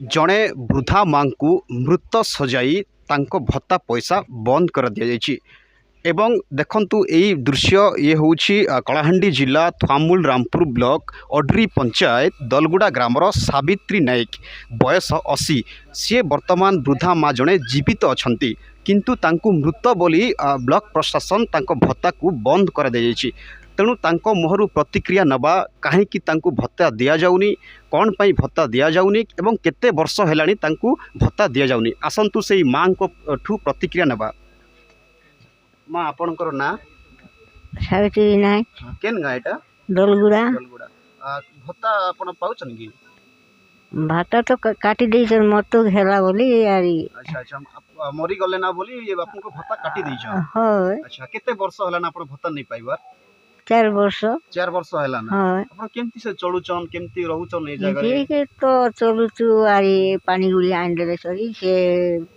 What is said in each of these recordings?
जड़े वृद्धा माँ को मृत सजाई तांको भत्ता पैसा बंद कर दि जाइए। एवं देखंतु यही दृश्य ये हूँ कलाहांडी जिला थुआमूल रामपुर ब्लॉक अड्री पंचायत दलगुड़ा ग्रामर सावित्री नायक बयस 80 सी वर्तमान वृद्धा माँ जड़े जीवित अच्छा किंतु तांको मृत बोली ब्लॉक प्रशासन तांको भत्ता को बंद कर दि जाइए। तेणु तांको मुहरु प्रतिक्रिया नबा कहीं भत्ता दि जाऊनी कौन पाई भत्ता दि जाऊनी एवं केते वर्ष हेलानी तांको भत्ता दि जाऊनी आसंतु से माँ को ठू प्रतिक्रिया नबा। माँ आपनकर ना सावित्री नायक केन गाँ एटा दलगुड़ा भत्ता आपन पाउछन कि भाता तो काटी दी मत तो हेला बोली यारी। अच्छा अच्छा मरी गले ना बोली आपन को भत्ता काटी दै छ। होय अच्छा केते वर्ष होला ना आपन भत्ता नहीं पाइबार 4 वर्ष 4 वर्ष होला ना होय आपन केमती से चलुचन केमती रहउचन ए जगह रे ठीक तो चलुचु आरी पानी गुड़ी आन देले सरी से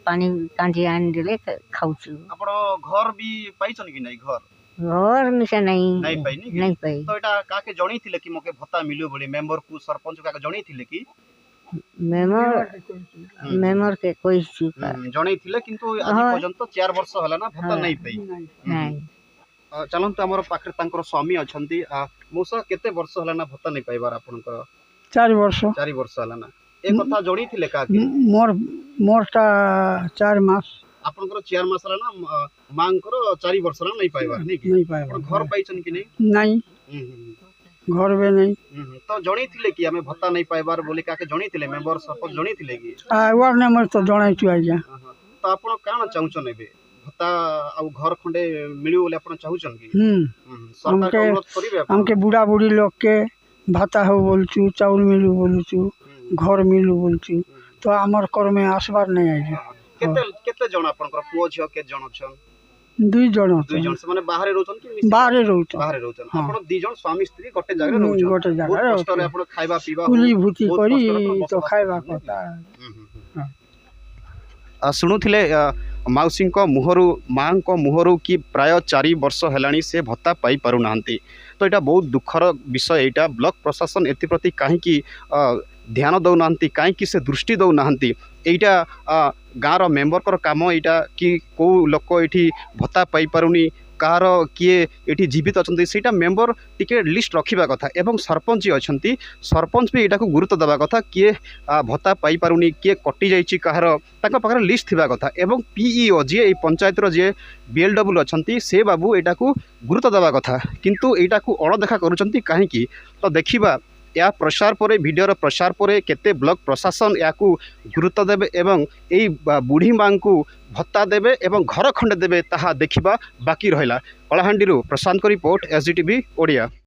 पानी कांजी आन देले खाउचु। आपन घर भी पाइछन कि नहीं घर घर मिसा नहीं नहीं पाई तो एटा काके जणी थिले कि मोके भत्ता मिलियो बोली मेंबर को सरपंच काके जणी थिले कि मेमोर के कोई चुका जणी थिले किंतु आज पर्यंत 4 वर्ष होला ना भत्ता नहीं पाई नहीं। चलंतु हमर पाखरे तांकर स्वामी अछंती मोसा केते वर्ष होला ना भत्ता नहीं पाइबार आपनकर 4 वर्ष 4 वर्ष होला ना ए कथा जणी थिले काके मोरटा 4 मास आपनकर 4 मास होला ना मांकर 4 वर्ष होला नहीं पाइबार नहीं पाइबार घर पाइछन कि नहीं घर में नहीं तो जणी थिले कि हमें भत्ता नहीं पाइबार बोली काके जणी थिले मेंबर सरपंच जणी थिले कि वार्ड नंबर तो जणाई छु आज्ञा। तो आपण काना चाहुछन एबे भत्ता आ घर खंडे मिलियो बोले आपण चाहुछन कि सरकार को अनुरोध करिवे हमके बूढ़ा बूढ़ी लोग के भत्ता हो बोलछु चाउल मिलु बोलछु घर मिलु बोलछु तो हमर कर में आसबार नहीं आइ केते केते जण आपनकर पुओ झियो के जण छन 2 जण से माने बाहरे रहउछन कि बाहरे रहउछन आपण 2 जण स्वामी स्त्री गोटे जगह रहउछन गोटे जगह कष्ट रे आपण खाइबा पीबा कुली भूति करी तो खाइबा कता शुणुले मौसी मुहरु माँ मुहरु कि प्राय 4 वर्ष हेलाणी से भत्ता पाई पारु नाहंती। तो यहाँ बहुत दुखर विषय यहाँ ब्लॉक प्रशासन एप्रति कहीं ध्यान दौना कहीं से दृष्टि दौना यहाँ गाँव मेम्बर काम यहाँ कि कौ लोक ये भत्ता पाई पारुनी कार किए ये जीवित अच्छा से मेम्बर टिके लिस्ट रखा कथा एवं सरपंच अच्छा सरपंच भी यहाँ गुरुत्व देवा कथा किए भत्ता पाई पारुनी किए कटि जाइए कहार पाखे लिस्ट थिबा कथा एवं पीईओ जी ये पंचायत जे बीएलडब्ल्यू अच्छा से बाबू यहाँ गुरुत्व देवा कथा किंतु यहाँ अणदेखा करुँच कहीं तो देखा या प्रसार पर वीडियोर प्रसार पर केते ब्लॉक प्रशासन या गुरुत्व देवे एवं यही बुढ़ी माँ को भत्ता देवे एवं घर खंडे देवे ताहा देखिबा बाकी रहिला। कलाहांडी प्रशांत को रिपोर्ट एसडीटीवी ओडिया।